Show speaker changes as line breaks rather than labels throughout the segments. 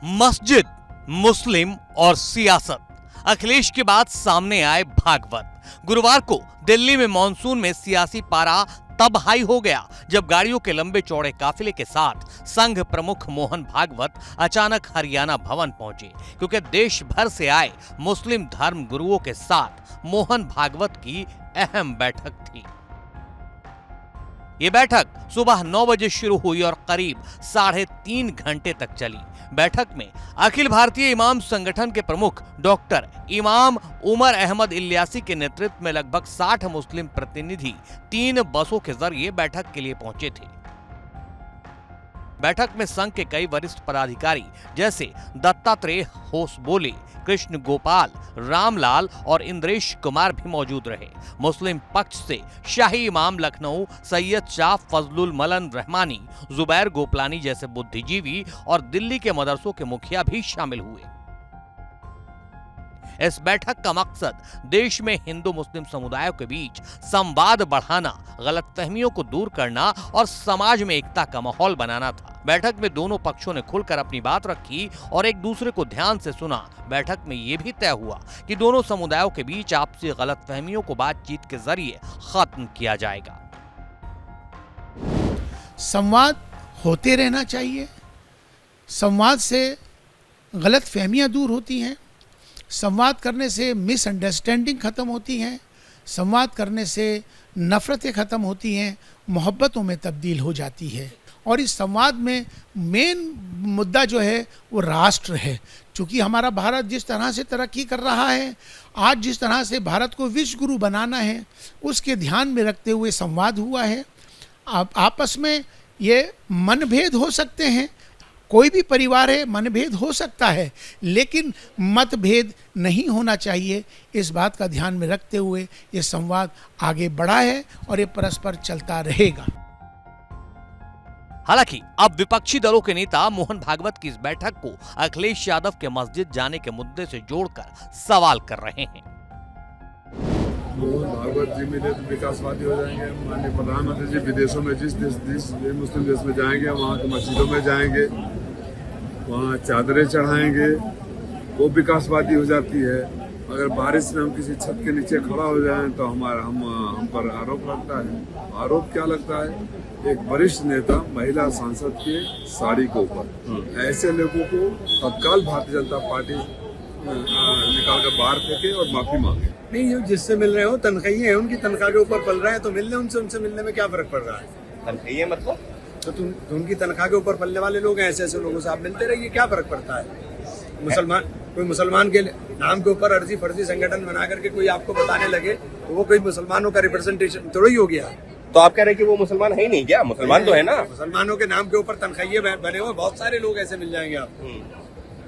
मस्जिद, मुस्लिम और सियासत, अखिलेश के बाद सामने आए भागवत। गुरुवार को दिल्ली में मॉनसून में सियासी पारा तब हाई हो गया जब गाड़ियों के लंबे चौड़े काफिले के साथ संघ प्रमुख मोहन भागवत अचानक हरियाणा भवन पहुंचे, क्योंकि देश भर से आए मुस्लिम धर्म गुरुओं के साथ मोहन भागवत की अहम बैठक थी। ये बैठक सुबह 9 बजे शुरू हुई और करीब 3.5 घंटे तक चली। बैठक में अखिल भारतीय इमाम संगठन के प्रमुख डॉक्टर इमाम उमर अहमद इलियासी के नेतृत्व में लगभग 60 मुस्लिम प्रतिनिधि 3 बसों के जरिए बैठक के लिए पहुंचे थे। बैठक में संघ के कई वरिष्ठ पदाधिकारी जैसे दत्तात्रेय होसबोले, कृष्ण गोपाल, रामलाल और इंद्रेश कुमार भी मौजूद रहे। मुस्लिम पक्ष से शाही इमाम लखनऊ सैयद शाह फजलुल मलन रहमानी, जुबैर गोपलानी जैसे बुद्धिजीवी और दिल्ली के मदरसों के मुखिया भी शामिल हुए। इस बैठक का मकसद देश में हिंदू मुस्लिम समुदायों के बीच संवाद बढ़ाना, गलतफहमियों को दूर करना और समाज में एकता का माहौल बनाना था। बैठक में दोनों पक्षों ने खुलकर अपनी बात रखी और एक दूसरे को ध्यान से सुना। बैठक में यह भी तय हुआ कि दोनों समुदायों के बीच आपसी गलतफहमियों को बातचीत के जरिए खत्म किया जाएगा।
संवाद होते रहना चाहिए। संवाद से गलतफहमियां दूर होती हैं। संवाद करने से मिसअंडरस्टैंडिंग खत्म होती हैं। संवाद करने से नफरतें खत्म होती हैं, मोहब्बतों में तब्दील हो जाती है। और इस संवाद में मेन मुद्दा जो है वो राष्ट्र है। चूँकि हमारा भारत जिस तरह से तरक्की कर रहा है, आज जिस तरह से भारत को विश्व गुरु बनाना है, उसके ध्यान में रखते हुए संवाद हुआ है। आपस में ये मनभेद हो सकते हैं, कोई भी परिवार है, मनभेद हो सकता है, लेकिन मतभेद नहीं होना चाहिए। इस बात का ध्यान में रखते हुए ये संवाद आगे बढ़ा है और ये परस्पर चलता रहेगा।
हालांकि अब विपक्षी दलों के नेता मोहन भागवत की इस बैठक को अखिलेश यादव के मस्जिद जाने के मुद्दे से जोड़कर सवाल कर रहे हैं।
मोहन भागवत जी मिले तो विकासवादी हो जाएंगे। माननीय प्रधानमंत्री जी विदेशों में जिस मुस्लिम देश में जाएंगे, वहाँ की मस्जिदों में जाएंगे, वहाँ चादरें चढ़ाएंगे, वो विकासवादी हो जाती है। अगर बारिश में हम किसी छत के नीचे खड़ा हो जाएं तो हम पर आरोप लगता है। आरोप क्या लगता है? एक वरिष्ठ नेता महिला सांसद के साड़ी के ऊपर। ऐसे लोगों को तत्काल भारतीय जनता पार्टी निकाल कर बाहर फेंके और माफी मांगे।
नहीं, जो जिससे मिल रहे हो तनख्वाही है, उनकी तनख्वाह के ऊपर पल रहे हैं तो मिलने उनसे मिलने में क्या फर्क पड़ रहा है?
तनख्वाही मतलब
तो उनकी तनख्वाह के ऊपर पलने वाले लोग हैं। ऐसे लोगों से आप मिलते रहिए, क्या फर्क पड़ता है? कोई मुसलमान के नाम के ऊपर अर्जी फर्जी संगठन बना करके कोई आपको बताने लगे तो वो कोई मुसलमानों का रिप्रेजेंटेशन थोड़ी हो गया।
तो आप कह रहे हैं कि वो मुसलमान है ही नहीं क्या? मुसलमान तो है ना।
मुसलमानों के नाम के ऊपर तनख्वाही बने हुए बहुत सारे लोग ऐसे मिल जाएंगे आपको।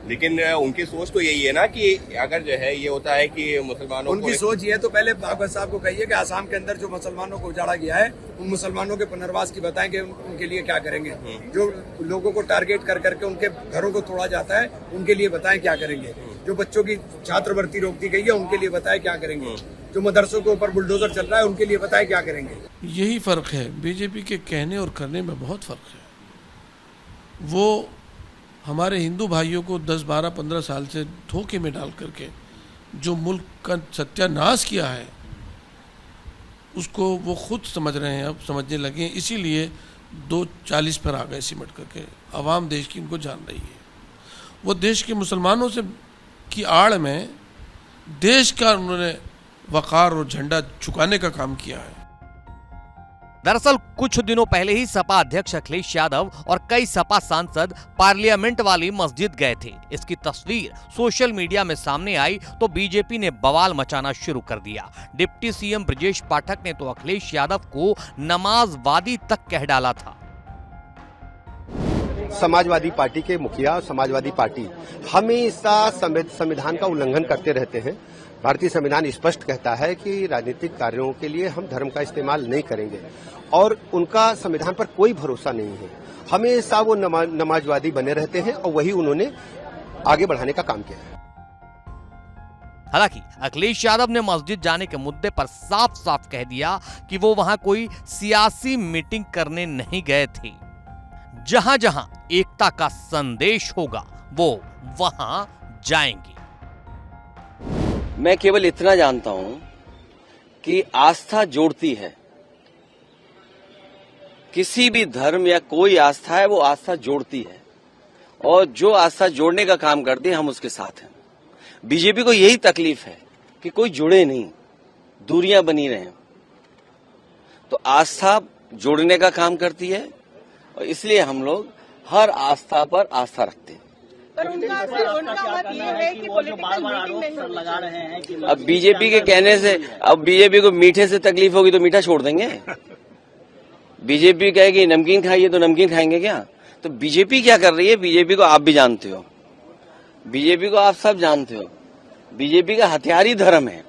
लेकिन उनकी सोच तो यही है ना कि अगर जो है ये होता है कि मुसलमानों
उनकी सोच ये है, तो पहले भागवत साहब को कहिए कि आसाम के अंदर जो मुसलमानों को उजाड़ा गया है, उन मुसलमानों के पुनर्वास की बताएं कि उनके लिए क्या करेंगे। जो लोगों को टारगेट कर करके उनके घरों को तोड़ा जाता है, उनके लिए बताएं क्या करेंगे। जो बच्चों की छात्रवृत्ति रोक दी गई है, उनके लिए बताएं क्या करेंगे। जो मदरसों के ऊपर बुलडोजर चल रहा है, उनके लिए बताएं क्या करेंगे।
यही फर्क है, बीजेपी के कहने और करने में बहुत फर्क है। वो हमारे हिंदू भाइयों को 10, 12, 15 साल से धोखे में डाल करके जो मुल्क का सत्यानाश किया है, उसको वो खुद समझ रहे हैं, अब समझने लगे हैं। इसीलिए 240 पर आ गए सिमट करके। आवाम देश की उनको जान रही है। वो देश के मुसलमानों से की आड़ में देश का उन्होंने वक़ार और झंडा झुकाने का काम किया है।
दरअसल कुछ दिनों पहले ही सपा अध्यक्ष अखिलेश यादव और कई सपा सांसद पार्लियामेंट वाली मस्जिद गए थे। इसकी तस्वीर सोशल मीडिया में सामने आई तो बीजेपी ने बवाल मचाना शुरू कर दिया। डिप्टी सीएम ब्रजेश पाठक ने तो अखिलेश यादव को नमाजवादी तक कह डाला था।
समाजवादी पार्टी के मुखिया, समाजवादी पार्टी हमेशा संविधान का उल्लंघन करते रहते हैं। भारतीय संविधान स्पष्ट कहता है कि राजनीतिक कार्यों के लिए हम धर्म का इस्तेमाल नहीं करेंगे और उनका संविधान पर कोई भरोसा नहीं है। हमेशा वो नमाजवादी बने रहते हैं और वही उन्होंने आगे बढ़ाने का काम किया है।
हालांकि अखिलेश यादव ने मस्जिद जाने के मुद्दे पर साफ साफ कह दिया कि वो वहां कोई सियासी मीटिंग करने नहीं गए थे। जहां जहां एकता का संदेश होगा वो वहां जाएंगी।
मैं केवल इतना जानता हूं कि आस्था जोड़ती है। किसी भी धर्म या कोई आस्था है वो आस्था जोड़ती है, और जो आस्था जोड़ने का काम करती है हम उसके साथ हैं। बीजेपी को यही तकलीफ है कि कोई जुड़े नहीं, दूरियां बनी रहे। तो आस्था जोड़ने का काम करती है और इसलिए हम लोग हर आस्था पर आस्था रखते हैं।
पर उनका मत ये है कि पॉलिटिकल मीटिंग नहीं लगा रहे हैं कि
अब बीजेपी के कहने से, अब बीजेपी को मीठे से तकलीफ होगी तो मीठा छोड़ देंगे? बीजेपी कहेगी नमकीन खाइए तो नमकीन खाएंगे क्या? तो बीजेपी क्या कर रही है, बीजेपी को आप भी जानते हो, बीजेपी को आप सब जानते हो। बीजेपी का हथियार ही धर्म है।